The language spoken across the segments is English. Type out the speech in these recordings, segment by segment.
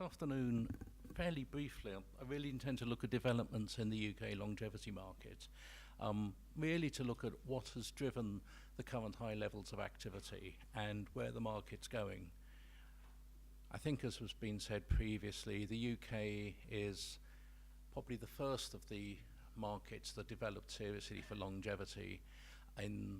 This afternoon, fairly briefly, I really intend to look at developments in the UK longevity market, really to look at what has driven the current high levels of activity and where the market's going. I think, as has been said previously, the UK is probably the first of the markets that developed seriously for longevity in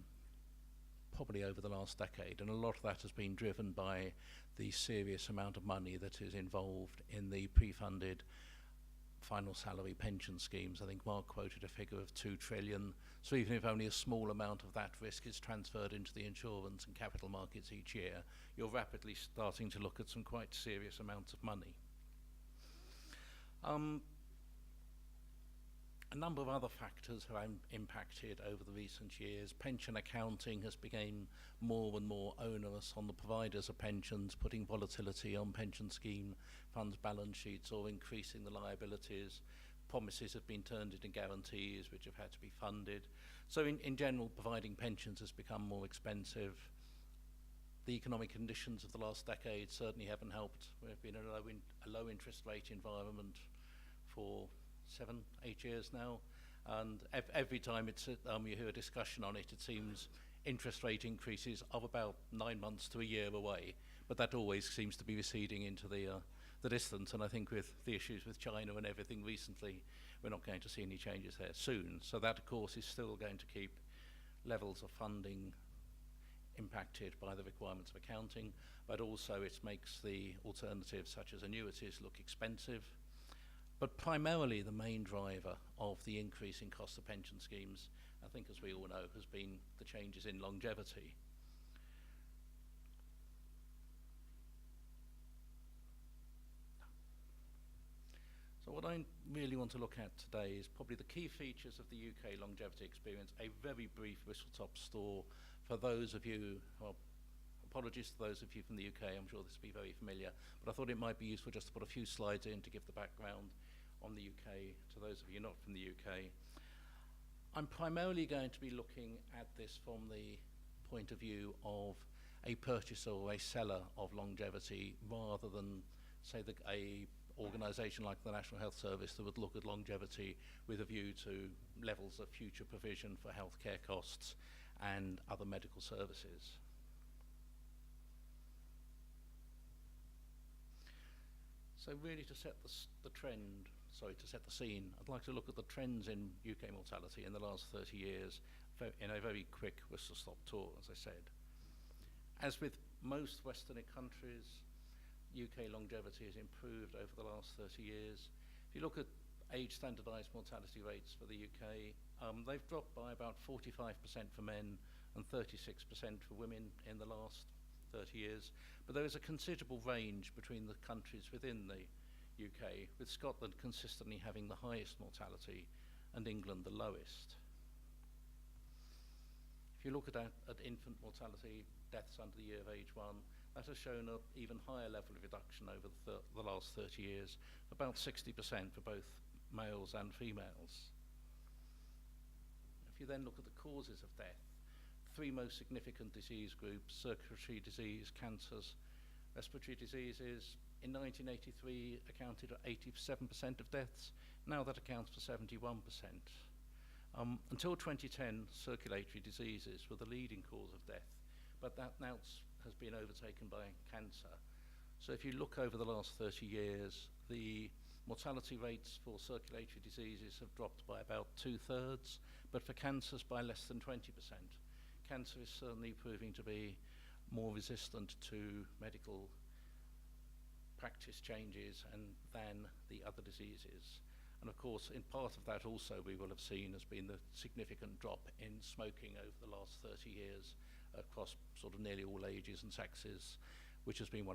probably over the last decade, and a lot of that has been driven by the serious amount of money that is involved in the pre-funded final salary pension schemes. I think Mark quoted a figure of 2 trillion, so even if only a small amount of that risk is transferred into the insurance and capital markets each year, you're rapidly starting to look at some quite serious amounts of money. A number of other factors have impacted over the recent years. Pension accounting has become more and more onerous on the providers of pensions, putting volatility on pension scheme funds' balance sheets or increasing the liabilities. Promises have been turned into guarantees which have had to be funded. So in general, providing pensions has become more expensive. The economic conditions of the last decade certainly haven't helped. We've been in a low interest rate environment for 7, 8 years now, and every time you hear a discussion on it, it seems interest rate increases of about 9 months to a year away, but that always seems to be receding into the distance, and I think with the issues with China and everything recently, we're not going to see any changes there soon. So that, of course, is still going to keep levels of funding impacted by the requirements of accounting, but also it makes the alternatives such as annuities look expensive. But primarily the main driver of the increase in cost of pension schemes, I think as we all know, has been the changes in longevity. So what I really want to look at today is probably the key features of the UK longevity experience, a very brief whistle-top tour for those of you, well, apologies to those of you from the UK, I'm sure this will be very familiar, but I thought it might be useful just to put a few slides in to give the background on the UK to those of you not from the UK. I'm primarily going to be looking at this from the point of view of a purchaser or a seller of longevity rather than, say, a organisation like the National Health Service that would look at longevity with a view to levels of future provision for healthcare costs and other medical services. So really to set to set the scene, I'd like to look at the trends in UK mortality in the last 30 years in a very quick whistle-stop tour, as I said. As with most Western countries, UK longevity has improved over the last 30 years. If you look at age standardised mortality rates for the UK, they've dropped by about 45% for men and 36% for women in the last 30 years. But there is a considerable range between the countries within the UK, with Scotland consistently having the highest mortality and England the lowest. If you look at infant mortality, deaths under the year of age 1, that has shown an even higher level of reduction over the last 30 years, about 60% for both males and females. If you then look at the causes of death, 3 most significant disease groups: circulatory disease, cancers, respiratory diseases, in 1983 accounted for 87% of deaths. Now that accounts for 71%. Until 2010, circulatory diseases were the leading cause of death, but that now has been overtaken by cancer. So if you look over the last 30 years, the mortality rates for circulatory diseases have dropped by about 2/3, but for cancers by less than 20%. Cancer is certainly proving to be more resistant to medical practice changes than the other diseases. And of course, in part of that also we will have seen has been the significant drop in smoking over the last 30 years across sort of nearly all ages and sexes, which has been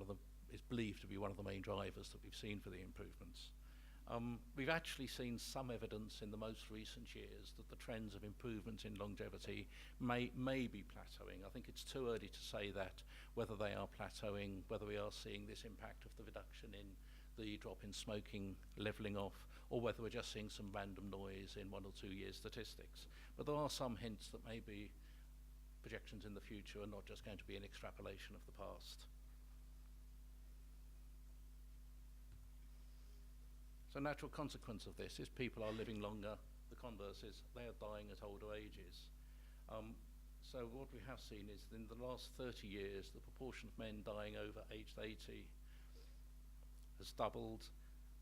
is believed to be one of the main drivers that we've seen for the improvements. We've actually seen some evidence in the most recent years that the trends of improvement in longevity may be plateauing. I think it's too early to say that, whether they are plateauing, whether we are seeing this impact of the reduction in the drop in smoking levelling off, or whether we're just seeing some random noise in 1 or 2 year statistics. But there are some hints that maybe projections in the future are not just going to be an extrapolation of the past. So natural consequence of this is people are living longer. The converse is they are dying at older ages. So what we have seen is in the last 30 years, the proportion of men dying over aged 80 has doubled.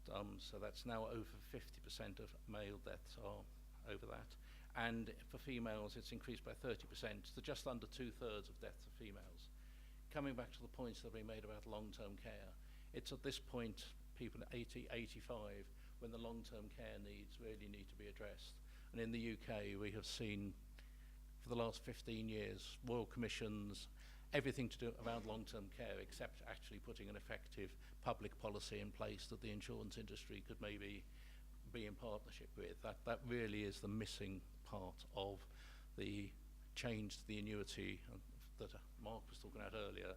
So that's now over 50% of male deaths are over that. And for females, it's increased by 30% to just under 2/3 of deaths are females. Coming back to the points that have been made about long-term care, it's at this point, people at 80, 85, when the long-term care needs really need to be addressed. And in the UK, we have seen for the last 15 years, Royal Commissions, everything to do around long-term care, except actually putting an effective public policy in place that the insurance industry could maybe be in partnership with. That really is the missing part of the change to the annuity that Mark was talking about earlier.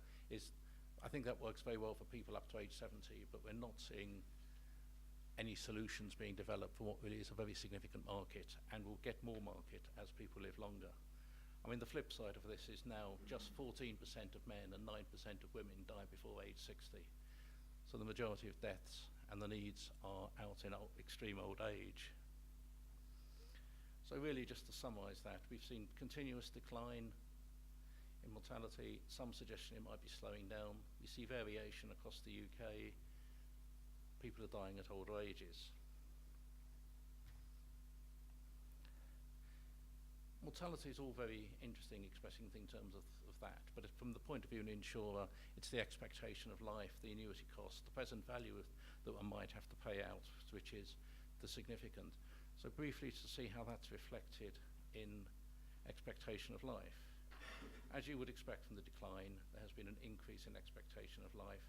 I think that works very well for people up to age 70, but we're not seeing any solutions being developed for what really is a very significant market, and will get more market as people live longer. I mean, the flip side of this is now just 14% of men and 9% of women die before age 60. So the majority of deaths and the needs are out in extreme old age. So really, just to summarise that, we've seen continuous decline in mortality, some suggestion it might be slowing down. We see variation across the UK. People are dying at older ages. Mortality is all very interesting, expressing things in terms of that, but from the point of view of an insurer, it's the expectation of life, the annuity cost, the present value that one might have to pay out, which is the significant. So briefly, to see how that's reflected in expectation of life. As you would expect from the decline, there has been an increase in expectation of life.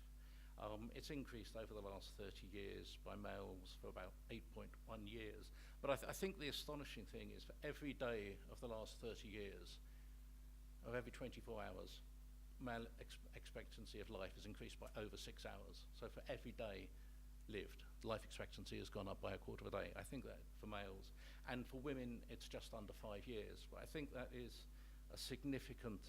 It's increased over the last 30 years by males for about 8.1 years. But I think the astonishing thing is for every day of the last 30 years, of every 24 hours, male expectancy of life has increased by over 6 hours. So for every day lived, life expectancy has gone up by a quarter of a day. I think that for males. And for women, it's just under 5 years. But I think that is a significant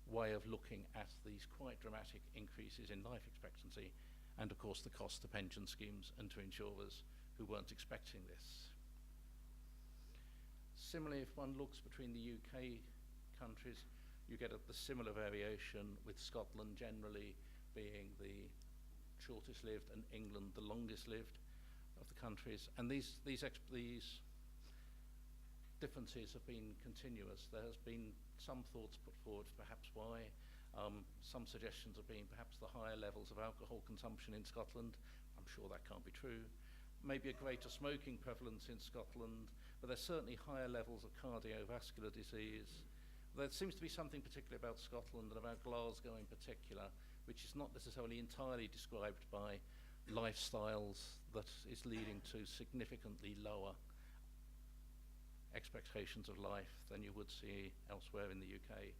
way of looking at these quite dramatic increases in life expectancy, and of course the cost to pension schemes and to insurers who weren't expecting this. Similarly, if one looks between the UK countries, you get the similar variation, with Scotland generally being the shortest lived and England the longest lived of the countries. And these differences have been continuous. There has been some thoughts put forward for perhaps why. Some suggestions have been perhaps the higher levels of alcohol consumption in Scotland. I'm sure that can't be true. Maybe a greater smoking prevalence in Scotland, but there's certainly higher levels of cardiovascular disease. There seems to be something particular about Scotland and about Glasgow in particular, which is not necessarily entirely described by lifestyles, that is leading to significantly lower expectations of life than you would see elsewhere in the UK.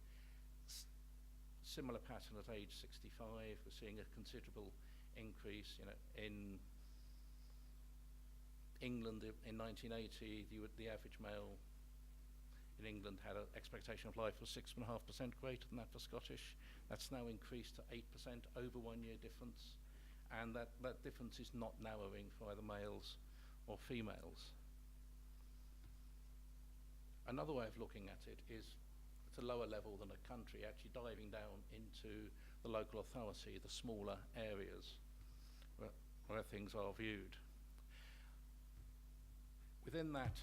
Similar pattern at age 65. We're seeing a considerable increase. In England in 1980, the average male in England had an expectation of life was 6.5% greater than that for Scottish. That's now increased to 8%, over 1 year difference, and that difference is not narrowing for either males or females. Another way of looking at it is at a lower level than a country, actually diving down into the local authority, the smaller areas where things are viewed. Within that,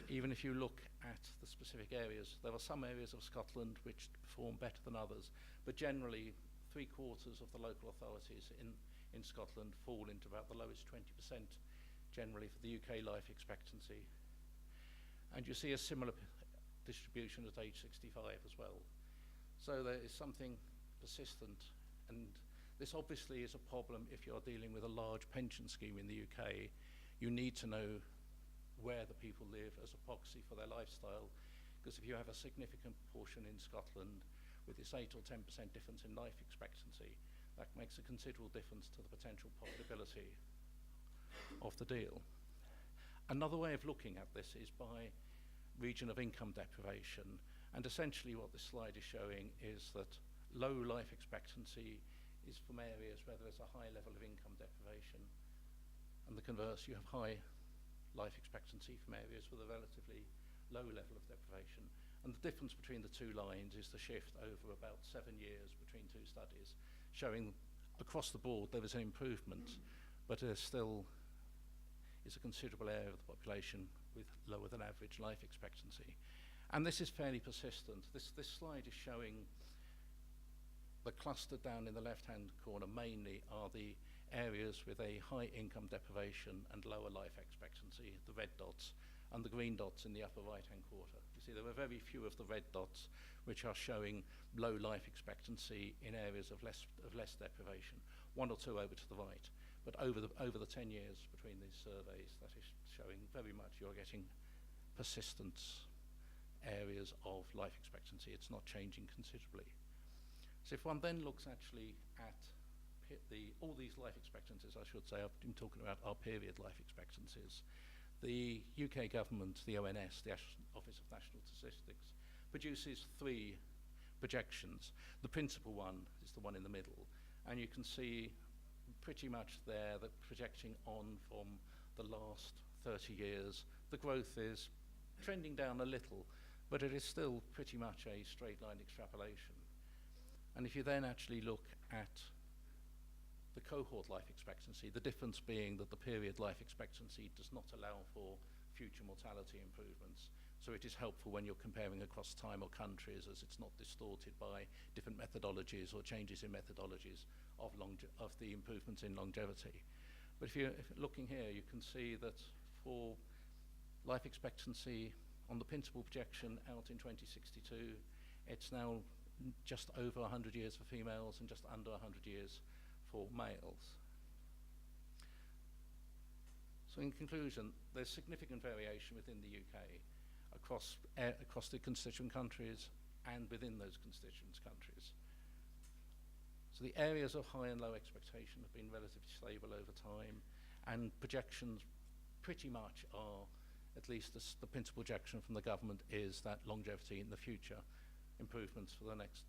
even if you look at the specific areas, there are some areas of Scotland which perform better than others, but generally 3/4 of the local authorities in Scotland fall into about the lowest 20% generally for the UK life expectancy. And you see a similar distribution at age 65 as well. So there is something persistent, and this obviously is a problem if you're dealing with a large pension scheme in the UK. You need to know where the people live as a proxy for their lifestyle, because if you have a significant proportion in Scotland with this 8 or 10% difference in life expectancy, that makes a considerable difference to the potential profitability of the deal. Another way of looking at this is by region of income deprivation, and essentially what this slide is showing is that low life expectancy is from areas where there is a high level of income deprivation, And the converse, you have high life expectancy from areas with a relatively low level of deprivation. And the difference between the two lines is the shift over about 7 years between two studies, showing across the board there is an improvement, but there still is a considerable area of the population with lower than average life expectancy. And this is fairly persistent. This slide is showing the cluster down in the left-hand corner mainly are the areas with a high income deprivation and lower life expectancy, the red dots, and the green dots in the upper right-hand quarter. You see there are very few of the red dots which are showing low life expectancy in areas of less deprivation, one or two over to the right. But over the 10 years between these surveys, that is showing very much you're getting persistent areas of life expectancy. It's not changing considerably. So if one then looks actually at all these life expectancies, I should say, I've been talking about our period life expectancies. The UK government, the ONS, the Office of National Statistics, produces 3 projections. The principal one is the one in the middle, and you can see pretty much there that projecting on from the last 30 years, the growth is trending down a little, but it is still pretty much a straight line extrapolation. And if you then actually look at the cohort life expectancy, the difference being that the period life expectancy does not allow for future mortality improvements. So it is helpful when you're comparing across time or countries, as it's not distorted by different methodologies or changes in methodologies of the improvements in longevity. But if you're looking here, you can see that for life expectancy on the principal projection out in 2062, it's now just over 100 years for females and just under 100 years for males. So in conclusion, there's significant variation within the UK across the constituent countries and within those constituent countries. So the areas of high and low expectation have been relatively stable over time, and projections pretty much are, at least the principal projection from the government is that longevity in the future improvements for the next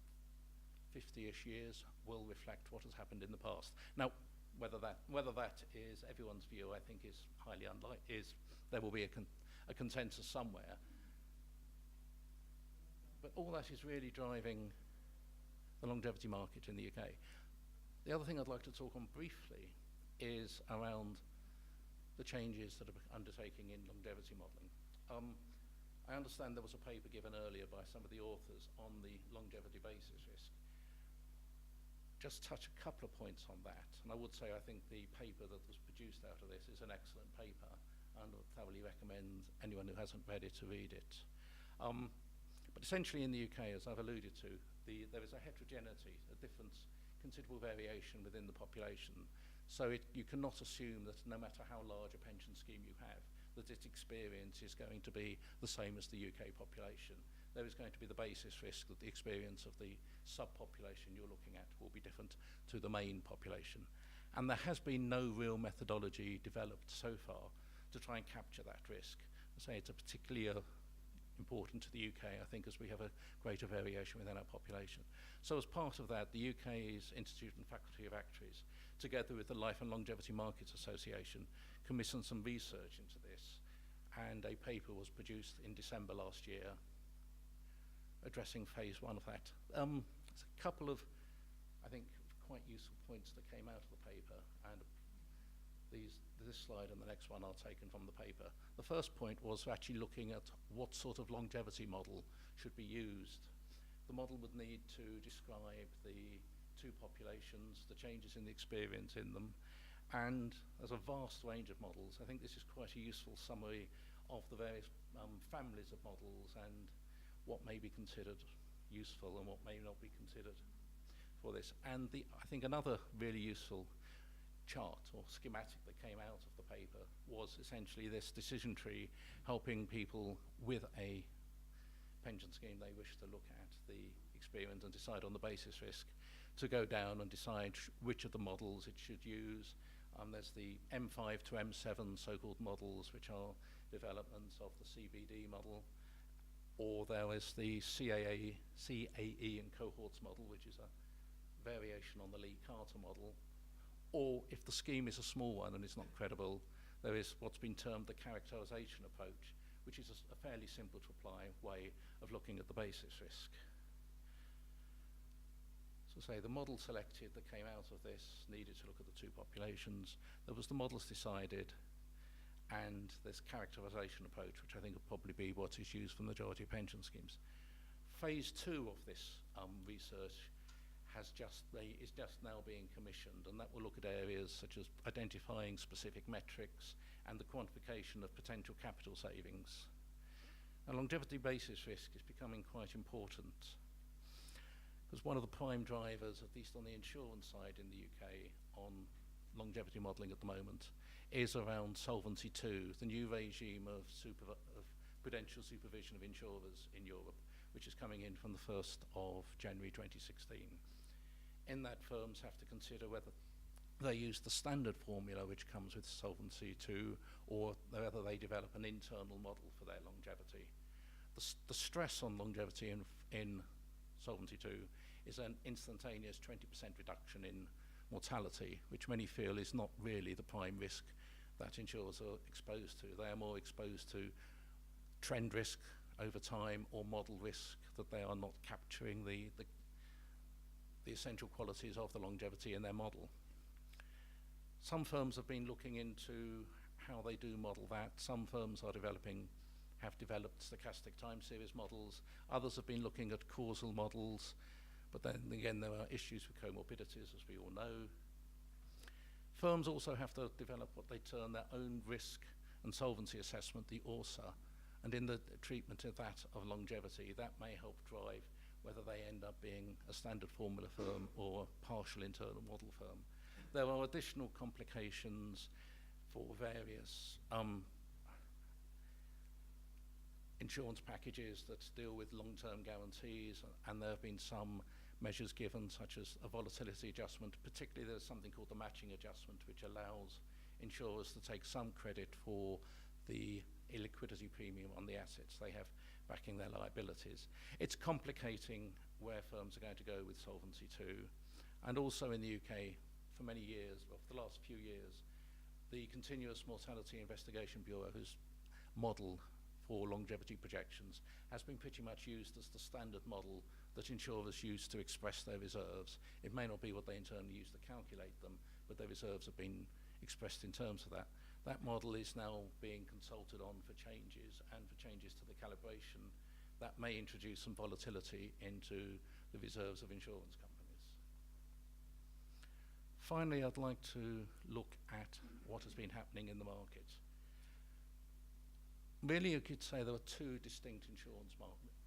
50-ish years will reflect what has happened in the past. Now, whether that is everyone's view, I think is highly unlikely. There will be a consensus somewhere. But all that is really driving the longevity market in the UK. The other thing I'd like to talk on briefly is around the changes that are undertaking in longevity modelling. I understand there was a paper given earlier by some of the authors on the longevity basis risk. Just touch a couple of points on that, and I would say I think the paper that was produced out of this is an excellent paper, and I would thoroughly recommend anyone who hasn't read it to read it. But essentially in the UK, as I've alluded to, there is a heterogeneity, a difference, considerable variation within the population. So you cannot assume that no matter how large a pension scheme you have, that its experience is going to be the same as the UK population. There is going to be the basis risk that the experience of the subpopulation you're looking at will be different to the main population. And there has been no real methodology developed so far to try and capture that risk. I say it's a particularly important to the UK, I think, as we have a greater variation within our population. So as part of that, the UK's Institute and Faculty of Actuaries, together with the Life and Longevity Markets Association, commissioned some research into this, and a paper was produced in December last year addressing phase 1 of that. There's a couple of, I think, quite useful points that came out of the paper, and this slide and the next one are taken from the paper. The first point was actually looking at what sort of longevity model should be used. The model would need to describe the two populations, the changes in the experience in them, and there's a vast range of models. I think this is quite a useful summary of the various families of models and what may be considered useful and what may not be considered for this. And I think another really useful chart or schematic that came out of the paper was essentially this decision tree, helping people with a pension scheme they wish to look at the experience and decide on the basis risk to go down and decide which of the models it should use. There's the M5 to M7 so-called models, which are developments of the CBD model, or there is the CAE and cohorts model, which is a variation on the Lee-Carter model, Or if the scheme is a small one and it's not credible, there is what's been termed the characterization approach, which is a fairly simple to apply way of looking at the basis risk. So say the model selected that came out of this needed to look at the two populations. There was the models decided, and this characterization approach, which I think will probably be what is used for the majority of pension schemes. Phase 2 of this research is just now being commissioned, and that will look at areas such as identifying specific metrics and the quantification of potential capital savings. And longevity basis risk is becoming quite important, because one of the prime drivers, at least on the insurance side in the UK, on longevity modelling at the moment, is around Solvency II, the new regime of prudential supervision of insurers in Europe, which is coming in from the 1st of January 2016. In that, firms have to consider whether they use the standard formula which comes with Solvency II, or whether they develop an internal model for their longevity. The stress on longevity in Solvency II is an instantaneous 20% reduction in mortality, which many feel is not really the prime risk that insurers are exposed to. They are more exposed to trend risk over time or model risk, that they are not capturing the essential qualities of the longevity in their model. Some firms have been looking into how they do model that. Some firms have developed stochastic time series models. Others have been looking at causal models, but then again there are issues with comorbidities, as we all know. Firms also have to develop what they term their own risk and solvency assessment, the ORSA, and in the treatment of that of longevity, that may help drive whether they end up being a standard formula firm or a partial internal model firm. There are additional complications for various insurance packages that deal with long-term guarantees, and there have been some measures given, such as a volatility adjustment. Particularly, there's something called the matching adjustment, which allows insurers to take some credit for the illiquidity premium on the assets they have backing their liabilities. It's complicating where firms are going to go with Solvency II. And also in the UK, for many years, well, for the last few years, the Continuous Mortality Investigation Bureau, whose model for longevity projections has been pretty much used as the standard model that insurers use to express their reserves. It may not be what they internally use to calculate them, but their reserves have been expressed in terms of that. That model is now being consulted on for changes, and for changes to the calibration that may introduce some volatility into the reserves of insurance companies. Finally, I'd like to look at what has been happening in the market. Really, you could say there are two distinct insurance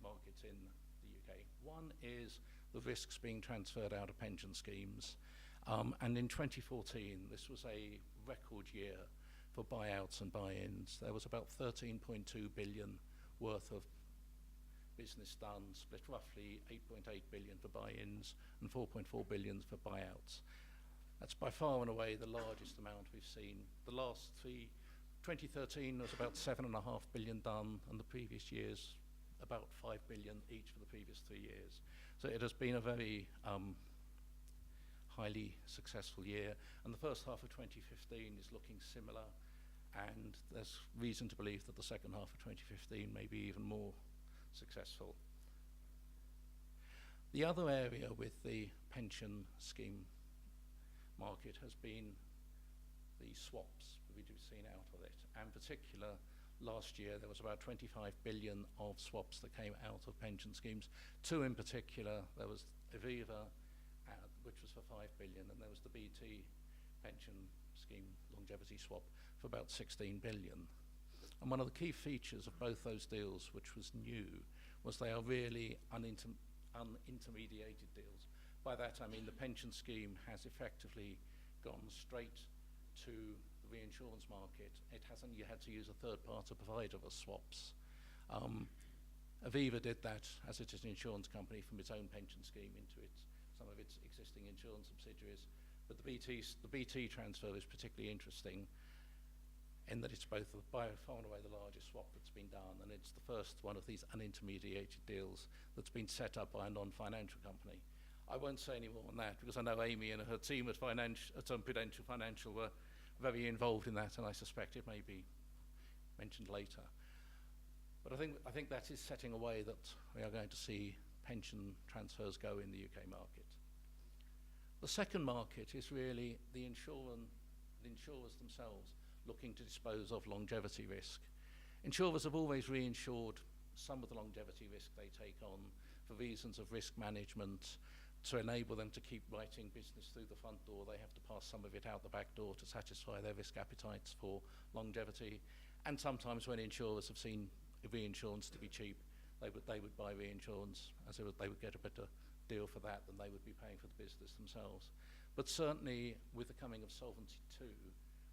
markets in the UK. One is the risks being transferred out of pension schemes. And in 2014, this was a record year for buyouts and buy-ins. There was about 13.2 billion worth of business done, split roughly 8.8 billion for buy-ins and 4.4 billion for buyouts. That's by far and away the largest amount we've seen. The last 2013 was about 7.5 billion done, and the previous years about 5 billion each for the previous 3 years. So it has been a very highly successful year, and the first half of 2015 is looking similar, and there's reason to believe that the second half of 2015 may be even more successful. The other area with the pension scheme market has been the swaps that we've seen out of it. And in particular, last year there was about 25 billion of swaps that came out of pension schemes. Two in particular, there was Aviva, which was for 5 billion, and there was the BT pension scheme longevity swap for about 16 billion. And one of the key features of both those deals, which was new, was they are really unintermediated deals. By that I mean the pension scheme has effectively gone straight to the reinsurance market. It hasn't yet had to use a third-party provider of swaps. Aviva did that, as it is an insurance company, from its own pension scheme into some of its existing insurance subsidiaries. But the BT transfer is particularly interesting in that it's both by far and away the largest swap that's been done, and it's the first one of these unintermediated deals that's been set up by a non-financial company. I won't say any more on that because I know Amy and her team at Prudential Financial were very involved in that, and I suspect it may be mentioned later. But I think that is setting a way that we are going to see pension transfers go in the UK market. The second market is really the insurers themselves looking to dispose of longevity risk. Insurers have always reinsured some of the longevity risk they take on for reasons of risk management. To enable them to keep writing business through the front door, they have to pass some of it out the back door to satisfy their risk appetites for longevity. And sometimes when insurers have seen reinsurance to be cheap, they would buy reinsurance, as they would get a better deal for that than they would be paying for the business themselves. But certainly with the coming of Solvency II,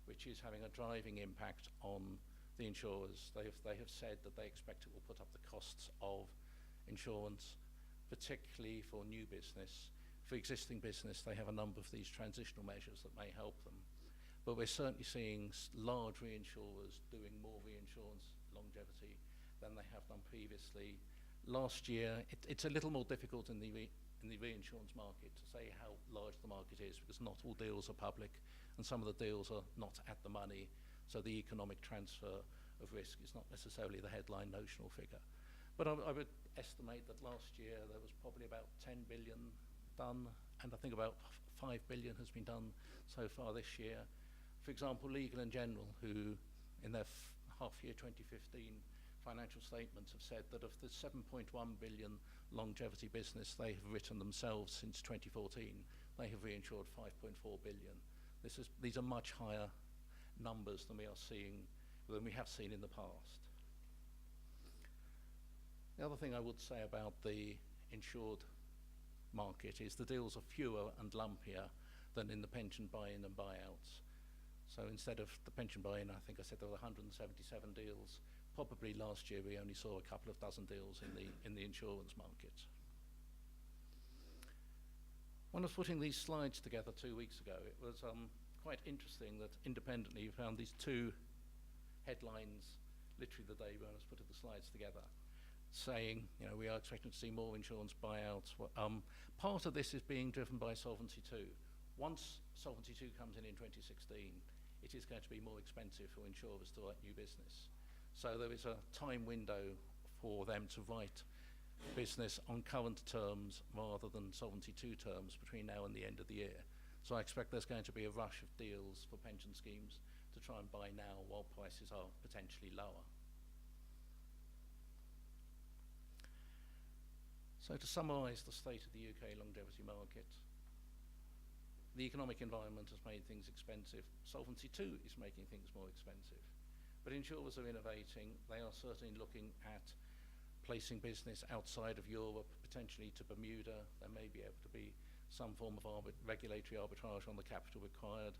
which is having a driving impact on the insurers, they have said that they expect it will put up the costs of insurance, particularly for new business. For existing business, they have a number of these transitional measures that may help them. But we're certainly seeing large reinsurers doing more reinsurance longevity than they have done previously. Last year, it's a little more difficult in the reinsurance market to say how large the market is because not all deals are public and some of the deals are not at the money. So the economic transfer of risk is not necessarily the headline notional figure. But I would estimate that last year there was probably about 10 billion done, and I think about 5 billion has been done so far this year. For example, Legal & General, who in their half-year 2015 financial statements have said that of the 7.1 billion longevity business they have written themselves since 2014, they have reinsured 5.4 billion. These are much higher numbers than we have seen in the past. The other thing I would say about the insured market is the deals are fewer and lumpier than in the pension buy-in and buyouts. So instead of the pension buy-in, I think I said there were 177 deals. Probably last year we only saw a couple of dozen deals in the insurance market. When I was putting these slides together 2 weeks ago, it was quite interesting that independently you found these two headlines literally the day when I was putting the slides together, saying, we are expecting to see more insurance buyouts. Part of this is being driven by Solvency II. Once Solvency II comes in 2016, it is going to be more expensive for insurers to write new business. So there is a time window for them to write business on current terms rather than Solvency II terms between now and the end of the year. So I expect there's going to be a rush of deals for pension schemes to try and buy now while prices are potentially lower. So to summarise the state of the UK longevity market, the economic environment has made things expensive. Solvency II is making things more expensive. But insurers are innovating. They are certainly looking at placing business outside of Europe, potentially to Bermuda. There may be able to be some form of regulatory arbitrage on the capital required.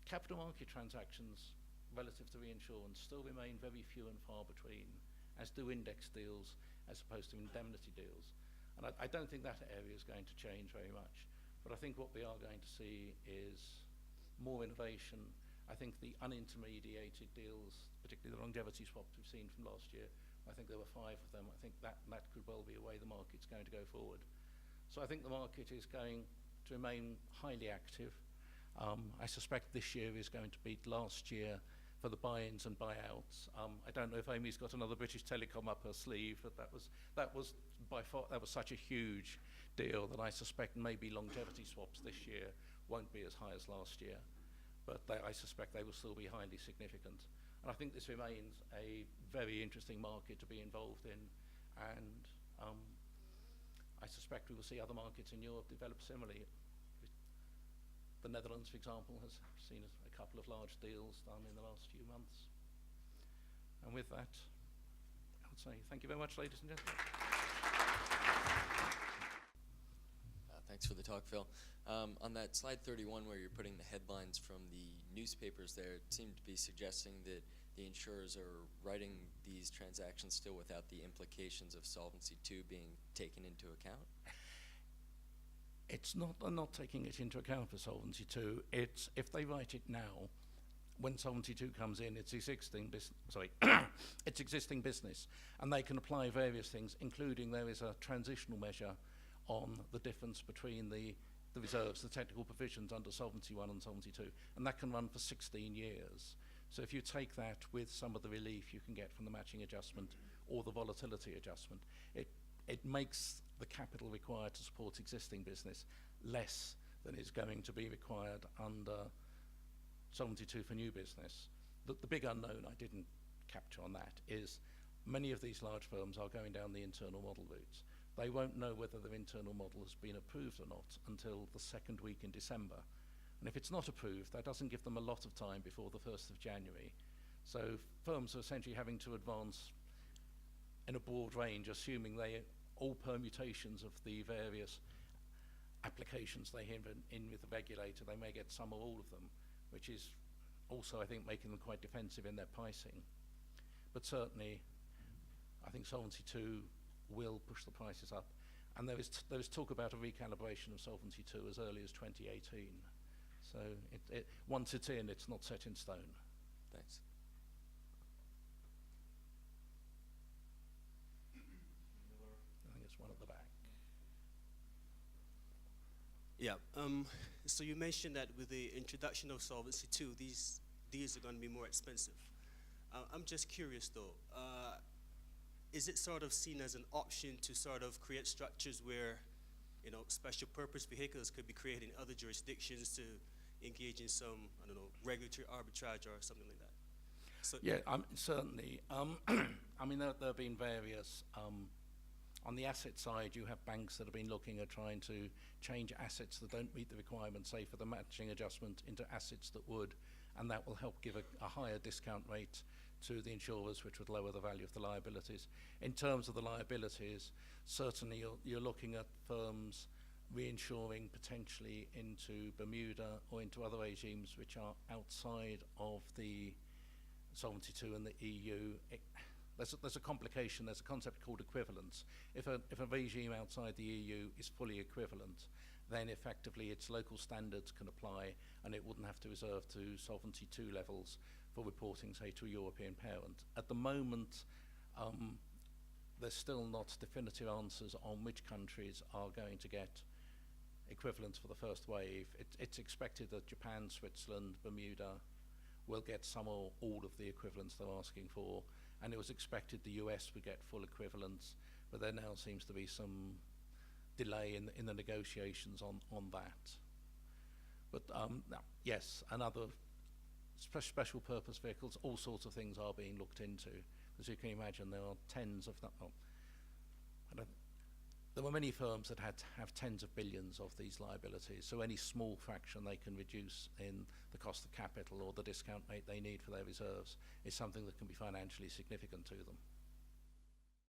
Capital market transactions relative to reinsurance still remain very few and far between, as do index deals, as opposed to indemnity deals. And I don't think that area is going to change very much. But I think what we are going to see is more innovation. I think the unintermediated deals, particularly the longevity swaps we've seen from last year, I think there were 5 of them. I think that could well be a way the market's going to go forward. So I think the market is going to remain highly active. I suspect this year is going to beat last year for the buy-ins and buyouts. I don't know if Amy's got another British Telecom up her sleeve, but that was by far such a huge deal that I suspect maybe longevity swaps this year won't be as high as last year, but I suspect they will still be highly significant. And I think this remains a very interesting market to be involved in, and I suspect we will see other markets in Europe develop similarly. The Netherlands, for example, has seen a couple of large deals done in the last few months. And with that, I would say thank you very much, ladies and gentlemen. Thanks for the talk, Phil. On that slide 31 where you're putting the headlines from the newspapers there, it seemed to be suggesting that the insurers are writing these transactions still without the implications of Solvency II being taken into account? It's not taking it into account for Solvency II. It's if they write it now, when Solvency II comes in, it's existing it's existing business, and they can apply various things, including there is a transitional measure on the difference between the reserves, the technical provisions under Solvency 1 and Solvency 2, and that can run for 16 years. So if you take that with some of the relief you can get from the matching adjustment or the volatility adjustment, it makes the capital required to support existing business less than is going to be required under Solvency 2 for new business. The big unknown I didn't capture on that is many of these large firms are going down the internal model routes. They won't know whether their internal model has been approved or not until the second week in December. And if it's not approved, that doesn't give them a lot of time before the 1st of January. So firms are essentially having to advance in a broad range, assuming all permutations of the various applications they have in with the regulator, they may get some or all of them, which is also, I think, making them quite defensive in their pricing. But certainly, I think Solvency 2 will push the prices up. And there is talk about a recalibration of Solvency 2 as early as 2018. So once it's in, it's not set in stone. Thanks. I think it's one at the back. Yeah. So you mentioned that with the introduction of Solvency 2, these are going to be more expensive. I'm just curious though. Is it sort of seen as an option to sort of create structures where, special purpose vehicles could be created in other jurisdictions to engage in some, I don't know, regulatory arbitrage or something like that? So Yeah, certainly. I mean, there have been various. On the asset side, you have banks that have been looking at trying to change assets that don't meet the requirements, say for the matching adjustment, into assets that would, and that will help give a higher discount rate to the insurers, which would lower the value of the liabilities. In terms of the liabilities, certainly you're looking at firms reinsuring potentially into Bermuda or into other regimes which are outside of the Solvency 2 and the EU. There's a complication. There's a concept called equivalence. If a regime outside the EU is fully equivalent, then effectively its local standards can apply and it wouldn't have to reserve to Solvency 2 levels for reporting, say, to a European parent. At the moment, there's still not definitive answers on which countries are going to get equivalence for the first wave. It's expected that Japan, Switzerland, Bermuda will get some or all of the equivalence they're asking for, and it was expected the US would get full equivalence, but there now seems to be some delay in the negotiations on that. But yes, and other special purpose vehicles, all sorts of things are being looked into. As you can imagine, there are tens of there were many firms that had to have tens of billions of these liabilities, so any small fraction they can reduce in the cost of capital or the discount rate they need for their reserves is something that can be financially significant to them.